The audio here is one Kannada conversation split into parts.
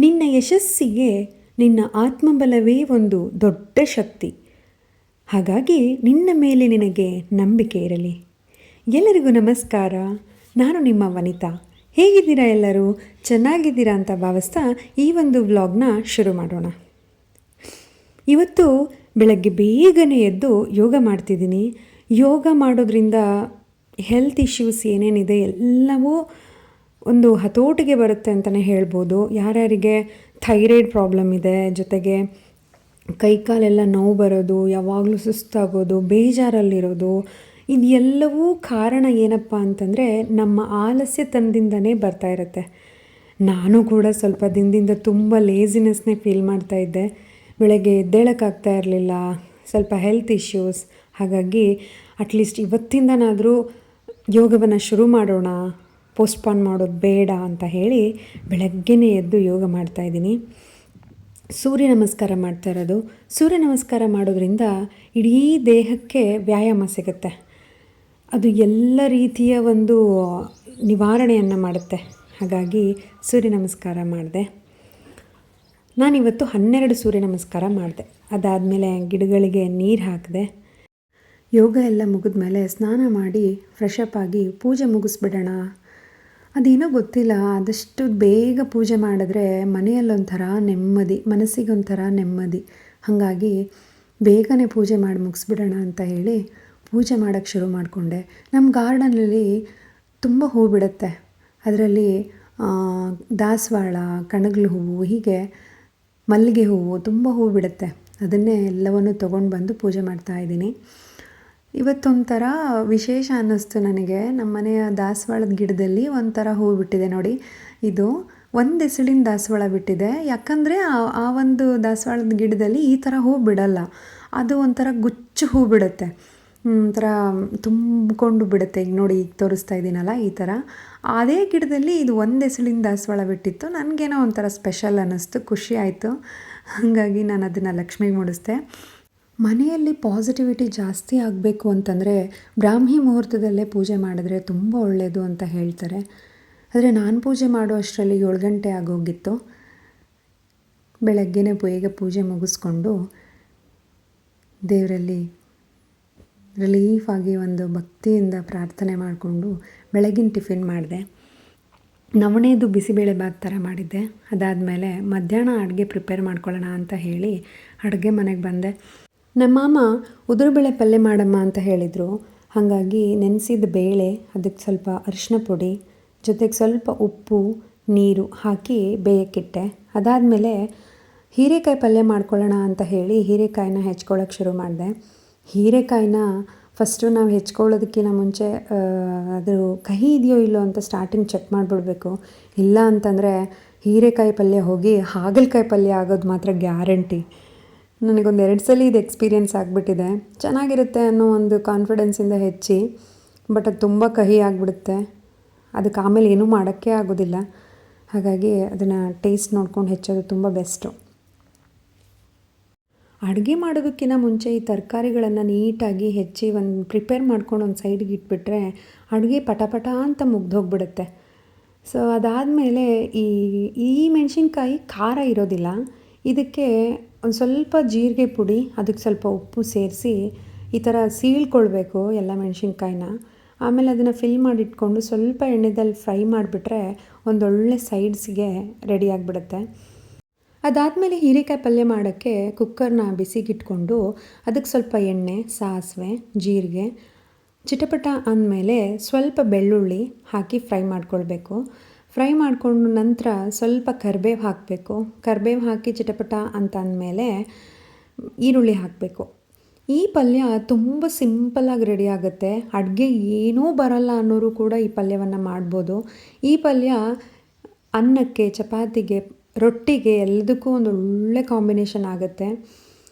ನಿನ್ನ ಯಶಸ್ಸಿಗೆ ನಿನ್ನ ಆತ್ಮಬಲವೇ ಒಂದು ದೊಡ್ಡ ಶಕ್ತಿ. ಹಾಗಾಗಿ ನಿನ್ನ ಮೇಲೆ ನಿನಗೆ ನಂಬಿಕೆ ಇರಲಿ. ಎಲ್ಲರಿಗೂ ನಮಸ್ಕಾರ. ನಾನು ನಿಮ್ಮ ವನಿತಾ. ಹೇಗಿದ್ದೀರಾ ಎಲ್ಲರೂ? ಚೆನ್ನಾಗಿದ್ದೀರಾ ಅಂತ ಭಾವಿಸ್ತಾ ಈ ಒಂದು ವ್ಲಾಗ್ನ ಶುರು ಮಾಡೋಣ. ಇವತ್ತು ಬೆಳಗ್ಗೆ ಬೇಗನೆ ಎದ್ದು ಯೋಗ ಮಾಡ್ತಿದ್ದೀನಿ. ಯೋಗ ಮಾಡೋದ್ರಿಂದ ಹೆಲ್ತ್ ಇಶ್ಯೂಸ್ ಏನೇನಿದೆ ಎಲ್ಲವೂ ಒಂದು ಹತೋಟಿಗೆ ಬರುತ್ತೆ ಅಂತಲೇ ಹೇಳ್ಬೋದು. ಯಾರ್ಯಾರಿಗೆ ಥೈರಾಯ್ಡ್ ಪ್ರಾಬ್ಲಮ್ ಇದೆ, ಜೊತೆಗೆ ಕೈಕಾಲೆಲ್ಲ ನೋವು ಬರೋದು, ಯಾವಾಗಲೂ ಸುಸ್ತಾಗೋದು, ಬೇಜಾರಲ್ಲಿರೋದು, ಇದೆಲ್ಲವೂ ಕಾರಣ ಏನಪ್ಪ ಅಂತಂದರೆ ನಮ್ಮ ಆಲಸ್ಯತನದಿಂದನೇ ಬರ್ತಾ ಇರುತ್ತೆ. ನಾನು ಕೂಡ ಸ್ವಲ್ಪ ದಿನದಿಂದ ತುಂಬ ಲೇಸಿನೆಸ್ನೇ ಫೀಲ್ ಮಾಡ್ತಾಯಿದ್ದೆ. ಬೆಳಗ್ಗೆ ಎದ್ದೇಳೋಕ್ಕಾಗ್ತಾ ಇರಲಿಲ್ಲ, ಸ್ವಲ್ಪ ಹೆಲ್ತ್ ಇಶ್ಯೂಸ್. ಹಾಗಾಗಿ ಅಟ್ಲೀಸ್ಟ್ ಇವತ್ತಿಂದನಾದರೂ ಯೋಗವನ್ನು ಶುರು ಮಾಡೋಣ, ಪೋಸ್ಟ್ಪಾನ್ ಮಾಡೋದು ಬೇಡ ಅಂತ ಹೇಳಿ ಬೆಳಗ್ಗೆನೇ ಎದ್ದು ಯೋಗ ಮಾಡ್ತಾಯಿದ್ದೀನಿ. ಸೂರ್ಯ ನಮಸ್ಕಾರ ಮಾಡ್ತಾ ಇರೋದು. ಸೂರ್ಯ ನಮಸ್ಕಾರ ಮಾಡೋದ್ರಿಂದ ಇಡೀ ದೇಹಕ್ಕೆ ವ್ಯಾಯಾಮ ಸಿಗುತ್ತೆ. ಅದು ಎಲ್ಲ ರೀತಿಯ ಒಂದು ನಿವಾರಣೆಯನ್ನು ಮಾಡುತ್ತೆ. ಹಾಗಾಗಿ ಸೂರ್ಯ ನಮಸ್ಕಾರ ಮಾಡಿದೆ. ನಾನಿವತ್ತು 12 ಸೂರ್ಯ ನಮಸ್ಕಾರ ಮಾಡಿದೆ. ಅದಾದಮೇಲೆ ಗಿಡಗಳಿಗೆ ನೀರು ಹಾಕಿದೆ. ಯೋಗ ಎಲ್ಲ ಮುಗಿದ್ಮೇಲೆ ಸ್ನಾನ ಮಾಡಿ ಫ್ರೆಶ್ ಅಪ್ ಆಗಿ ಪೂಜೆ ಮುಗಿಸ್ಬಿಡೋಣ. ಅದೇನೋ ಗೊತ್ತಿಲ್ಲ, ಆದಷ್ಟು ಬೇಗ ಪೂಜೆ ಮಾಡಿದ್ರೆ ಮನೆಯಲ್ಲೊಂಥರ ನೆಮ್ಮದಿ, ಮನಸ್ಸಿಗೊಂಥರ ನೆಮ್ಮದಿ. ಹಾಗಾಗಿ ಬೇಗನೆ ಪೂಜೆ ಮಾಡಿ ಮುಗಿಸ್ಬಿಡೋಣ ಅಂತ ಹೇಳಿ ಪೂಜೆ ಮಾಡೋಕ್ಕೆ ಶುರು ಮಾಡಿಕೊಂಡೆ. ನಮ್ಮ ಗಾರ್ಡನಲ್ಲಿ ತುಂಬ ಹೂ ಬಿಡುತ್ತೆ. ಅದರಲ್ಲಿ ದಾಸವಾಳ, ಕಣಗಲು ಹೂವು, ಹೀಗೆ ಮಲ್ಲಿಗೆ ಹೂವು ತುಂಬ ಹೂ ಬಿಡುತ್ತೆ. ಅದನ್ನೇ ಎಲ್ಲವನ್ನು ತೊಗೊಂಡು ಬಂದು ಪೂಜೆ ಮಾಡ್ತಾಯಿದ್ದೀನಿ. ಇವತ್ತೊಂಥರ ವಿಶೇಷ ಅನ್ನಿಸ್ತು ನನಗೆ. ನಮ್ಮ ಮನೆಯ ದಾಸವಾಳದ ಗಿಡದಲ್ಲಿ ಒಂಥರ ಹೂವು ಬಿಟ್ಟಿದೆ ನೋಡಿ. ಇದು ಒಂದು ಎಸಳಿನ ದಾಸವಾಳ ಬಿಟ್ಟಿದೆ. ಯಾಕಂದರೆ ಆ ಒಂದು ದಾಸವಾಳದ ಗಿಡದಲ್ಲಿ ಈ ಥರ ಹೂ ಬಿಡಲ್ಲ. ಅದು ಒಂಥರ ಗುಚ್ಚು ಹೂ ಬಿಡುತ್ತೆ, ಒಂಥರ ತುಂಬಿಕೊಂಡು ಬಿಡುತ್ತೆ. ಈಗ ನೋಡಿ, ಈಗ ತೋರಿಸ್ತಾ ಇದ್ದೀನಲ್ಲ, ಈ ಥರ. ಅದೇ ಗಿಡದಲ್ಲಿ ಇದು ಒಂದು ಎಸಳಿನ ದಾಸವಾಳ ಬಿಟ್ಟಿತ್ತು. ನನಗೇನೋ ಒಂಥರ ಸ್ಪೆಷಲ್ ಅನ್ನಿಸ್ತು, ಖುಷಿ ಆಯಿತು. ಹಾಗಾಗಿ ನಾನು ಅದನ್ನು ಲಕ್ಷ್ಮಿಗೆ ಮುಡಿಸ್ದೆ. ಮನೆಯಲ್ಲಿ ಪಾಸಿಟಿವಿಟಿ ಜಾಸ್ತಿ ಆಗಬೇಕು ಅಂತಂದರೆ ಬ್ರಾಹ್ಮಿ ಮುಹೂರ್ತದಲ್ಲೇ ಪೂಜೆ ಮಾಡಿದ್ರೆ ತುಂಬ ಒಳ್ಳೆಯದು ಅಂತ ಹೇಳ್ತಾರೆ. ಆದರೆ ನಾನು ಪೂಜೆ ಮಾಡೋ ಅಷ್ಟರಲ್ಲಿ 7 ಗಂಟೆ ಆಗೋಗಿತ್ತು. ಬೆಳಗ್ಗೆನೇ ಬೇಗ ಪೂಜೆ ಮುಗಿಸ್ಕೊಂಡು ದೇವರಲ್ಲಿ ರಿಲೀಫಾಗಿ ಒಂದು ಭಕ್ತಿಯಿಂದ ಪ್ರಾರ್ಥನೆ ಮಾಡಿಕೊಂಡು ಬೆಳಗಿನ ಟಿಫಿನ್ ಮಾಡಿದೆ. ನವಣೆದು ಬಿಸಿಬೇಳೆಭಾತ್ ಥರ ಮಾಡಿದ್ದೆ. ಅದಾದಮೇಲೆ ಮಧ್ಯಾಹ್ನ ಅಡುಗೆ ಪ್ರಿಪೇರ್ ಮಾಡ್ಕೊಳ್ಳೋಣ ಅಂತ ಹೇಳಿ ಅಡುಗೆ ಮನೆಗೆ ಬಂದೆ. ನಮ್ಮ ಮಾಮ ಉದುರುಬೇಳೆ ಪಲ್ಯ ಮಾಡಮ್ಮ ಅಂತ ಹೇಳಿದರು. ಹಾಗಾಗಿ ನೆನೆಸಿದ ಬೇಳೆ, ಅದಕ್ಕೆ ಸ್ವಲ್ಪ ಅರಿಶಿನ ಪುಡಿ, ಜೊತೆಗೆ ಸ್ವಲ್ಪ ಉಪ್ಪು, ನೀರು ಹಾಕಿ ಬೇಯಕ್ಕಿಟ್ಟೆ. ಅದಾದಮೇಲೆ ಹೀರೆಕಾಯಿ ಪಲ್ಯ ಮಾಡ್ಕೊಳ್ಳೋಣ ಅಂತ ಹೇಳಿ ಹೀರೆಕಾಯಿನ ಹೆಚ್ಕೊಳ್ಳೋಕೆ ಶುರು ಮಾಡಿದೆ. ಹೀರೆಕಾಯಿನ ಫಸ್ಟು ನಾವು ಹೆಚ್ಕೊಳ್ಳೋದಕ್ಕಿಂತ ಮುಂಚೆ ಅದು ಕಹಿ ಇದೆಯೋ ಇಲ್ಲೋ ಅಂತ ಸ್ಟಾರ್ಟಿಂಗ್ ಚೆಕ್ ಮಾಡಿಬಿಡ್ಬೇಕು. ಇಲ್ಲ ಅಂತಂದರೆ ಹೀರೆಕಾಯಿ ಪಲ್ಯ ಹೋಗಿ ಹಾಗಲಕಾಯಿ ಪಲ್ಯ ಆಗೋದು ಮಾತ್ರ ಗ್ಯಾರಂಟಿ. ನನಗೊಂದು 2 ಸಲ ಇದು ಎಕ್ಸ್ಪೀರಿಯೆನ್ಸ್ ಆಗಿಬಿಟ್ಟಿದೆ. ಚೆನ್ನಾಗಿರುತ್ತೆ ಅನ್ನೋ ಒಂದು ಕಾನ್ಫಿಡೆನ್ಸಿಂದ ಹೆಚ್ಚಿ, ಬಟ್ ಅದು ತುಂಬ ಕಹಿ ಆಗಿಬಿಡುತ್ತೆ. ಅದಕ್ಕೆ ಆಮೇಲೆ ಏನೂ ಮಾಡೋಕ್ಕೆ ಆಗೋದಿಲ್ಲ. ಹಾಗಾಗಿ ಅದನ್ನು ಟೇಸ್ಟ್ ನೋಡ್ಕೊಂಡು ಹೆಚ್ಚೋದು ತುಂಬ ಬೆಸ್ಟು. ಅಡುಗೆ ಮಾಡೋದಕ್ಕಿಂತ ಮುಂಚೆ ಈ ತರಕಾರಿಗಳನ್ನು ನೀಟಾಗಿ ಹೆಚ್ಚಿ ಒಂದು ಪ್ರಿಪೇರ್ ಮಾಡ್ಕೊಂಡು ಒಂದು ಸೈಡಿಗೆ ಇಟ್ಬಿಟ್ರೆ ಅಡುಗೆ ಪಟ ಅಂತ ಮುಗ್ದೋಗ್ಬಿಡುತ್ತೆ. ಸೊ ಅದಾದಮೇಲೆ ಈ ಮೆಣಸಿನ್ಕಾಯಿ ಖಾರ ಇರೋದಿಲ್ಲ. ಇದಕ್ಕೆ ಒಂದು ಸ್ವಲ್ಪ ಜೀರಿಗೆ ಪುಡಿ, ಅದಕ್ಕೆ ಸ್ವಲ್ಪ ಉಪ್ಪು ಸೇರಿಸಿ ಈ ಥರ ಸೀಳ್ಕೊಳ್ಬೇಕು ಎಲ್ಲ ಮೆಣಸಿನ್ಕಾಯಿನ. ಆಮೇಲೆ ಅದನ್ನು ಫಿಲ್ ಮಾಡಿಟ್ಕೊಂಡು ಸ್ವಲ್ಪ ಎಣ್ಣೆದಲ್ಲಿ ಫ್ರೈ ಮಾಡಿಬಿಟ್ರೆ ಒಂದೊಳ್ಳೆ ಸೈಡ್ಸ್ಗೆ ರೆಡಿ ಆಗಿಬಿಡುತ್ತೆ. ಅದಾದಮೇಲೆ ಹೀರೆಕಾಯಿ ಪಲ್ಯ ಮಾಡೋಕ್ಕೆ ಕುಕ್ಕರ್ನ ಬಿಸಿಗಿಟ್ಕೊಂಡು ಅದಕ್ಕೆ ಸ್ವಲ್ಪ ಎಣ್ಣೆ, ಸಾಸಿವೆ, ಜೀರಿಗೆ, ಚಿಟಪಟ ಅಂದಮೇಲೆ ಸ್ವಲ್ಪ ಬೆಳ್ಳುಳ್ಳಿ ಹಾಕಿ ಫ್ರೈ ಮಾಡ್ಕೊಳ್ಬೇಕು. ಫ್ರೈ ಮಾಡಿಕೊಂಡು ನಂತರ ಸ್ವಲ್ಪ ಕರಿಬೇವು ಹಾಕಬೇಕು. ಕರಿಬೇವು ಹಾಕಿ ಚಿಟಪಟ ಅಂತ ಅಂದಮೇಲೆ ಈರುಳ್ಳಿ ಹಾಕಬೇಕು. ಈ ಪಲ್ಯ ತುಂಬ ಸಿಂಪಲ್ಲಾಗಿ ರೆಡಿ ಆಗುತ್ತೆ. ಅಡುಗೆ ಏನೂ ಬರಲ್ಲ ಅನ್ನೋರು ಕೂಡ ಈ ಪಲ್ಯವನ್ನು ಮಾಡ್ಬೋದು. ಈ ಪಲ್ಯ ಅನ್ನಕ್ಕೆ, ಚಪಾತಿಗೆ, ರೊಟ್ಟಿಗೆ ಎಲ್ಲದಕ್ಕೂ ಒಂದು ಒಳ್ಳೆ ಕಾಂಬಿನೇಷನ್ ಆಗುತ್ತೆ.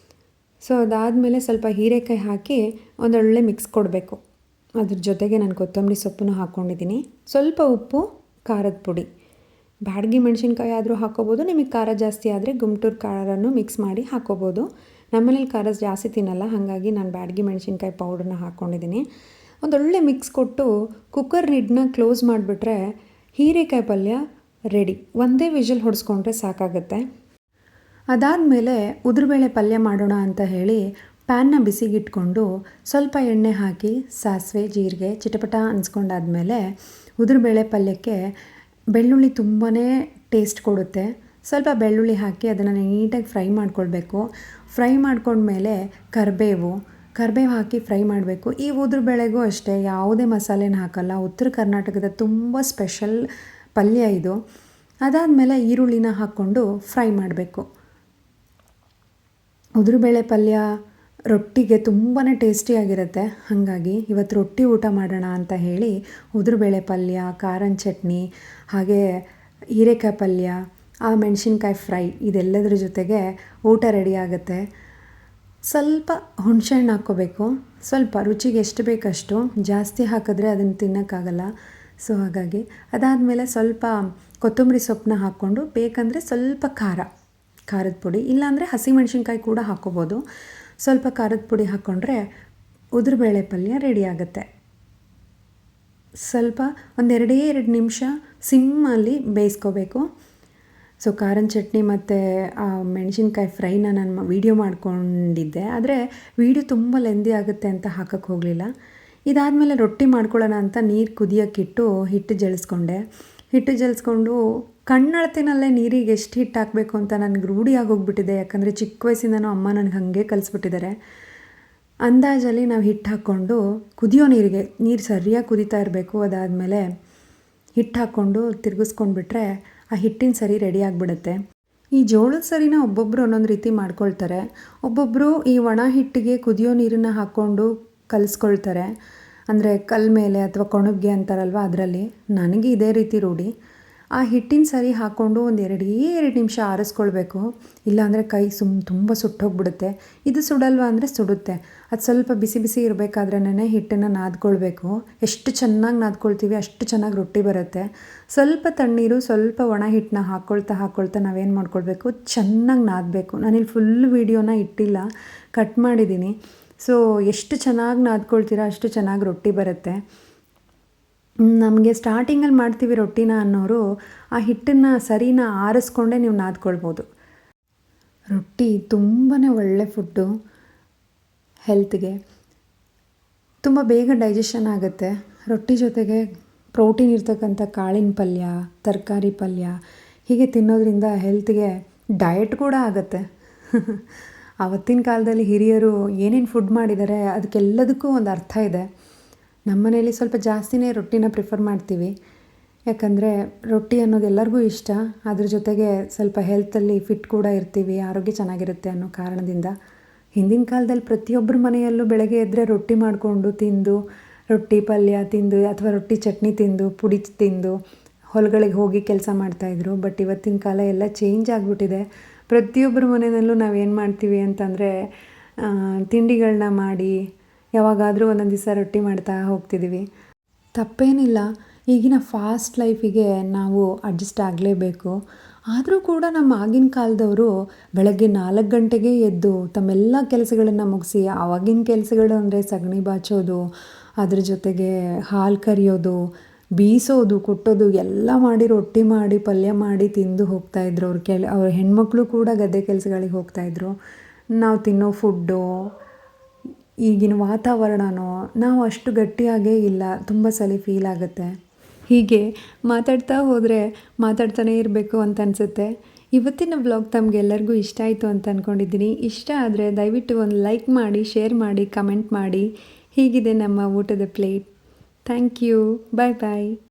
ಸೊ ಅದಾದಮೇಲೆ ಸ್ವಲ್ಪ ಹೀರೆಕಾಯಿ ಹಾಕಿ ಒಂದೊಳ್ಳೆ ಮಿಕ್ಸ್ ಕೊಡಬೇಕು. ಅದ್ರ ಜೊತೆಗೆ ನಾನು ಕೊತ್ತಂಬರಿ ಸೊಪ್ಪನ್ನು ಹಾಕ್ಕೊಂಡಿದ್ದೀನಿ. ಸ್ವಲ್ಪ ಉಪ್ಪು, ಖಾರದ ಪುಡಿ, ಬ್ಯಾಡಗಿ ಮೆಣಸಿನ್ಕಾಯಿ ಆದರೂ ಹಾಕ್ಕೋಬೋದು. ನಿಮಗೆ ಖಾರ ಜಾಸ್ತಿ ಆದರೆ ಗುಂಟೂರು ಖಾರನೂ ಮಿಕ್ಸ್ ಮಾಡಿ ಹಾಕ್ಕೋಬೋದು. ನಮ್ಮನೇಲಿ ಖಾರ ಜಾಸ್ತಿ ತಿನ್ನಲ್ಲ, ಹಾಗಾಗಿ ನಾನು ಬ್ಯಾಡಗಿ ಮೆಣಸಿನ್ಕಾಯಿ ಪೌಡ್ರನ್ನ ಹಾಕ್ಕೊಂಡಿದ್ದೀನಿ. ಒಂದೊಳ್ಳೆ ಮಿಕ್ಸ್ ಕೊಟ್ಟು ಕುಕ್ಕರ್ ಲಿಡ್ನ ಕ್ಲೋಸ್ ಮಾಡಿಬಿಟ್ರೆ ಹೀರೆಕಾಯಿ ಪಲ್ಯ ರೆಡಿ. ಒಂದೇ ವಿಷಲ್ ಹೊಡೆಸ್ಕೊಂಡ್ರೆ ಸಾಕಾಗುತ್ತೆ. ಅದಾದಮೇಲೆ ಉದುರುಬೇಳೆ ಪಲ್ಯ ಮಾಡೋಣ ಅಂತ ಹೇಳಿ ಪ್ಯಾನ್ನ ಬಿಸಿಗಿಟ್ಕೊಂಡು ಸ್ವಲ್ಪ ಎಣ್ಣೆ ಹಾಕಿ ಸಾಸಿವೆ ಜೀರಿಗೆ ಚಿಟಪಟ ಅನ್ಸ್ಕೊಂಡಾದ್ಮೇಲೆ ಉದುರುಬೇಳೆ ಪಲ್ಯಕ್ಕೆ ಬೆಳ್ಳುಳ್ಳಿ ತುಂಬಾ ಟೇಸ್ಟ್ ಕೊಡುತ್ತೆ. ಸ್ವಲ್ಪ ಬೆಳ್ಳುಳ್ಳಿ ಹಾಕಿ ಅದನ್ನು ನೀಟಾಗಿ ಫ್ರೈ ಮಾಡ್ಕೊಳ್ಬೇಕು. ಫ್ರೈ ಮಾಡ್ಕೊಂಡ್ಮೇಲೆ ಕರಿಬೇವು ಹಾಕಿ ಫ್ರೈ ಮಾಡಬೇಕು. ಈ ಉದುರುಬೇಳೆಗೂ ಅಷ್ಟೇ ಯಾವುದೇ ಮಸಾಲೆನ ಹಾಕಲ್ಲ. ಉತ್ತರ ಕರ್ನಾಟಕದ ತುಂಬ ಸ್ಪೆಷಲ್ ಪಲ್ಯ ಇದು. ಅದಾದಮೇಲೆ ಈರುಳ್ಳಿನ ಹಾಕ್ಕೊಂಡು ಫ್ರೈ ಮಾಡಬೇಕು. ಉದುರುಬೇಳೆ ಪಲ್ಯ ರೊಟ್ಟಿಗೆ ತುಂಬಾ ಟೇಸ್ಟಿಯಾಗಿರುತ್ತೆ. ಹಾಗಾಗಿ ಇವತ್ತು ರೊಟ್ಟಿ ಊಟ ಮಾಡೋಣ ಅಂತ ಹೇಳಿ ಉದುರುಬೇಳೆ ಪಲ್ಯ, ಖಾರನ ಚಟ್ನಿ, ಹಾಗೆ ಹೀರೆಕಾಯಿ ಪಲ್ಯ, ಆ ಮೆಣಸಿನ್ಕಾಯಿ ಫ್ರೈ ಇದೆಲ್ಲದರ ಜೊತೆಗೆ ಊಟ ರೆಡಿ ಆಗುತ್ತೆ. ಸ್ವಲ್ಪ ಹುಣಸೆಹಣ್ಣು ಹಾಕ್ಕೋಬೇಕು. ಸ್ವಲ್ಪ ರುಚಿಗೆ ಎಷ್ಟು ಬೇಕಷ್ಟು, ಜಾಸ್ತಿ ಹಾಕಿದ್ರೆ ಅದನ್ನು ತಿನ್ನೋಕ್ಕಾಗಲ್ಲ. ಸೊ ಹಾಗಾಗಿ ಅದಾದಮೇಲೆ ಸ್ವಲ್ಪ ಕೊತ್ತಂಬರಿ ಸೊಪ್ಪನ್ನ ಹಾಕ್ಕೊಂಡು ಬೇಕಂದರೆ ಸ್ವಲ್ಪ ಖಾರದ ಪುಡಿ, ಇಲ್ಲಾಂದರೆ ಹಸಿಮೆಣ್ಸಿನ್ಕಾಯಿ ಕೂಡ ಹಾಕ್ಕೋಬೋದು. ಸ್ವಲ್ಪ ಖಾರದ ಪುಡಿ ಹಾಕ್ಕೊಂಡ್ರೆ ಉದುರುಬೇಳೆ ಪಲ್ಯ ರೆಡಿ ಆಗುತ್ತೆ. ಸ್ವಲ್ಪ ಒಂದೆರಡೇ 2 ನಿಮಿಷ ಸಿಮ್ಮಲ್ಲಿ ಬೇಯಿಸ್ಕೋಬೇಕು. ಸೊ ಖಾರನ ಚಟ್ನಿ ಮತ್ತು ಮೆಣಸಿನ್ಕಾಯಿ ಫ್ರೈನ ನಾನು ವೀಡಿಯೋ ಮಾಡ್ಕೊಂಡಿದ್ದೆ, ಆದರೆ ವೀಡಿಯೋ ತುಂಬ ಲೆಂದಿ ಆಗುತ್ತೆ ಅಂತ ಹಾಕಕ್ಕೆ ಹೋಗಲಿಲ್ಲ. ಇದಾದಮೇಲೆ ರೊಟ್ಟಿ ಮಾಡ್ಕೊಳ್ಳೋಣ ಅಂತ ನೀರು ಕುದಿಯೋಕ್ಕಿಟ್ಟು ಹಿಟ್ಟು ಜಲಿಸ್ಕೊಂಡು ಕಣ್ಣಳತಿನಲ್ಲೇ ನೀರಿಗೆ ಎಷ್ಟು ಹಿಟ್ಟು ಹಾಕಬೇಕು ಅಂತ ನನಗೆ ರೂಢಿ ಆಗೋಗ್ಬಿಟ್ಟಿದೆ. ಯಾಕಂದರೆ ಚಿಕ್ಕ ವಯಸ್ಸಿಂದನೂ ಅಮ್ಮ ನನಗೆ ಹಾಗೆ ಕಲಿಸ್ಬಿಟ್ಟಿದ್ದಾರೆ. ಅಂದಾಜಲ್ಲಿ ನಾವು ಹಿಟ್ಟು ಹಾಕ್ಕೊಂಡು ಕುದಿಯೋ ನೀರು ಸರಿಯಾಗಿ ಕುದೀತಾ ಇರಬೇಕು. ಅದಾದಮೇಲೆ ಹಿಟ್ಟು ಹಾಕ್ಕೊಂಡು ತಿರುಗಿಸ್ಕೊಂಡ್ಬಿಟ್ರೆ ಆ ಹಿಟ್ಟಿನ ಸರಿ ರೆಡಿ ಆಗಿಬಿಡುತ್ತೆ. ಈ ಜೋಳದ ಸರಿನ ಒಬ್ಬೊಬ್ಬರು ಒಂದೊಂದು ರೀತಿ ಮಾಡ್ಕೊಳ್ತಾರೆ. ಒಬ್ಬೊಬ್ಬರು ಈ ಒಣ ಹಿಟ್ಟಿಗೆ ಕುದಿಯೋ ನೀರನ್ನು ಹಾಕ್ಕೊಂಡು ಕಲಿಸ್ಕೊಳ್ತಾರೆ. ಅಂದರೆ ಕಲ್ಲ ಮೇಲೆ ಅಥವಾ ಕೊಣಗ್ಗೆ ಅಂತಾರಲ್ವ, ಅದರಲ್ಲಿ. ನನಗೆ ಇದೇ ರೀತಿ ರೂಢಿ. ಆ ಹಿಟ್ಟಿನ ಸರಿ ಹಾಕ್ಕೊಂಡು ಒಂದು 2 ನಿಮಿಷ ಆರಿಸ್ಕೊಳ್ಬೇಕು. ಇಲ್ಲಾಂದರೆ ಕೈ ತುಂಬ ಸುಟ್ಟೋಗ್ಬಿಡುತ್ತೆ. ಇದು ಸುಡಲ್ವ ಅಂದರೆ ಸುಡುತ್ತೆ. ಅದು ಸ್ವಲ್ಪ ಬಿಸಿ ಇರಬೇಕಾದ್ರೇ ಹಿಟ್ಟನ್ನು ನಾದ್ಕೊಳ್ಬೇಕು. ಎಷ್ಟು ಚೆನ್ನಾಗಿ ನಾದ್ಕೊಳ್ತೀವಿ ಅಷ್ಟು ಚೆನ್ನಾಗಿ ರೊಟ್ಟಿ ಬರುತ್ತೆ. ಸ್ವಲ್ಪ ತಣ್ಣೀರು, ಸ್ವಲ್ಪ ಒಣ ಹಿಟ್ಟನ್ನ ಹಾಕ್ಕೊಳ್ತಾ ನಾವೇನು ಮಾಡ್ಕೊಳ್ಬೇಕು, ಚೆನ್ನಾಗಿ ನಾದಬೇಕು. ನಾನಿಲ್ಲಿ ಫುಲ್ ವೀಡಿಯೋನ ಇಟ್ಟಿಲ್ಲ, ಕಟ್ ಮಾಡಿದ್ದೀನಿ. ಸೊ ಎಷ್ಟು ಚೆನ್ನಾಗಿ ನಾದ್ಕೊಳ್ತೀರಾ ಅಷ್ಟು ಚೆನ್ನಾಗಿ ರೊಟ್ಟಿ ಬರುತ್ತೆ. ನಮಗೆ ಸ್ಟಾರ್ಟಿಂಗಲ್ಲಿ ಮಾಡ್ತೀವಿ ರೊಟ್ಟಿನ ಅನ್ನೋರು ಆ ಹಿಟ್ಟನ್ನು ಸರಿನ ಆರಿಸ್ಕೊಂಡೇ ನೀವು ನಾದ್ಕೊಳ್ಬೋದು. ರೊಟ್ಟಿ ತುಂಬಾ ಒಳ್ಳೆ ಫುಡ್ಡು, ಹೆಲ್ತ್ಗೆ ತುಂಬ ಬೇಗ ಡೈಜೆಷನ್ ಆಗುತ್ತೆ. ರೊಟ್ಟಿ ಜೊತೆಗೆ ಪ್ರೋಟೀನ್ ಇರ್ತಕ್ಕಂಥ ಕಾಳಿನ ಪಲ್ಯ, ತರಕಾರಿ ಪಲ್ಯ ಹೀಗೆ ತಿನ್ನೋದ್ರಿಂದ ಹೆಲ್ತ್ಗೆ ಡಯಟ್ ಕೂಡ ಆಗುತ್ತೆ. ಆವತ್ತಿನ ಕಾಲದಲ್ಲಿ ಹಿರಿಯರು ಏನೇನು ಫುಡ್ ಮಾಡಿದ್ದಾರೆ ಅದಕ್ಕೆಲ್ಲದಕ್ಕೂ ಒಂದು ಅರ್ಥ ಇದೆ. ನಮ್ಮ ಮನೇಲಿ ಸ್ವಲ್ಪ ಜಾಸ್ತಿನೇ ರೊಟ್ಟಿನ ಪ್ರಿಫರ್ ಮಾಡ್ತೀವಿ. ಯಾಕಂದರೆ ರೊಟ್ಟಿ ಅನ್ನೋದು ಎಲ್ಲರಿಗೂ ಇಷ್ಟ. ಅದ್ರ ಜೊತೆಗೆ ಸ್ವಲ್ಪ ಹೆಲ್ತಲ್ಲಿ ಫಿಟ್ ಕೂಡ ಇರ್ತೀವಿ, ಆರೋಗ್ಯ ಚೆನ್ನಾಗಿರುತ್ತೆ ಅನ್ನೋ ಕಾರಣದಿಂದ. ಹಿಂದಿನ ಕಾಲದಲ್ಲಿ ಪ್ರತಿಯೊಬ್ಬರ ಮನೆಯಲ್ಲೂ ಬೆಳಗ್ಗೆ ಎದ್ದರೆ ರೊಟ್ಟಿ ಮಾಡಿಕೊಂಡು ತಿಂದು, ರೊಟ್ಟಿ ಪಲ್ಯ ತಿಂದು ಅಥವಾ ರೊಟ್ಟಿ ಚಟ್ನಿ ತಿಂದು, ಪುಡಿ ತಿಂದು ಹೊಲಗಳಿಗೆ ಹೋಗಿ ಕೆಲಸ ಮಾಡ್ತಾಯಿದ್ರು. ಬಟ್ ಇವತ್ತಿನ ಕಾಲ ಎಲ್ಲ ಚೇಂಜ್ ಆಗಿಬಿಟ್ಟಿದೆ. ಪ್ರತಿಯೊಬ್ಬರ ಮನೆಯಲ್ಲೂ ನಾವೇನು ಮಾಡ್ತೀವಿ ಅಂತಂದರೆ ತಿಂಡಿಗಳನ್ನ ಮಾಡಿ ಯಾವಾಗಾದರೂ ಒಂದೊಂದು ದಿವಸ ರೊಟ್ಟಿ ಮಾಡ್ತಾ ಹೋಗ್ತಿದ್ದೀವಿ. ತಪ್ಪೇನಿಲ್ಲ, ಈಗಿನ ಫಾಸ್ಟ್ ಲೈಫಿಗೆ ನಾವು ಅಡ್ಜಸ್ಟ್ ಆಗಲೇಬೇಕು. ಆದರೂ ಕೂಡ ನಮ್ಮ ಆಗಿನ ಕಾಲದವರು ಬೆಳಗ್ಗೆ 4 ಗಂಟೆಗೆ ಎದ್ದು ತಮ್ಮೆಲ್ಲ ಕೆಲಸಗಳನ್ನು ಮುಗಿಸಿ, ಆವಾಗಿನ ಕೆಲಸಗಳು ಅಂದರೆ ಸಗಣಿ ಬಾಚೋದು, ಅದ್ರ ಜೊತೆಗೆ ಹಾಲು ಕರಿಯೋದು, ಬೀಸೋದು, ಕುಟ್ಟೋದು ಎಲ್ಲ ಮಾಡಿ ರೊಟ್ಟಿ ಮಾಡಿ ಪಲ್ಯ ಮಾಡಿ ತಿಂದು ಹೋಗ್ತಾಯಿದ್ರು. ಅವ್ರ ಹೆಣ್ಮಕ್ಳು ಕೂಡ ಗದ್ದೆ ಕೆಲಸಗಳಿಗೆ ಹೋಗ್ತಾಯಿದ್ರು. ನಾವು ತಿನ್ನೋ ಫುಡ್ಡು, ಈಗಿನ ವಾತಾವರಣನೋ ನಾವು ಅಷ್ಟು ಗಟ್ಟಿಯಾಗೇ ಇಲ್ಲ, ತುಂಬ ಸಲ ಫೀಲ್ ಆಗುತ್ತೆ. ಹೀಗೆ ಮಾತಾಡ್ತಾ ಹೋದರೆ ಮಾತಾಡ್ತಾನೇ ಇರಬೇಕು ಅಂತ ಅನಿಸುತ್ತೆ. ಇವತ್ತಿನ ವ್ಲಾಗ್ ತಮಗೆಲ್ಲರಿಗೂ ಇಷ್ಟ ಆಯಿತು ಅಂತ ಅಂದ್ಕೊಂಡಿದ್ದೀನಿ. ಇಷ್ಟ ಆದರೆ ದಯವಿಟ್ಟು ಒಂದು ಲೈಕ್ ಮಾಡಿ, ಶೇರ್ ಮಾಡಿ, ಕಮೆಂಟ್ ಮಾಡಿ. ಹೀಗಿದೆ ನಮ್ಮ ಊಟದ plate. Thank you. Bye bye.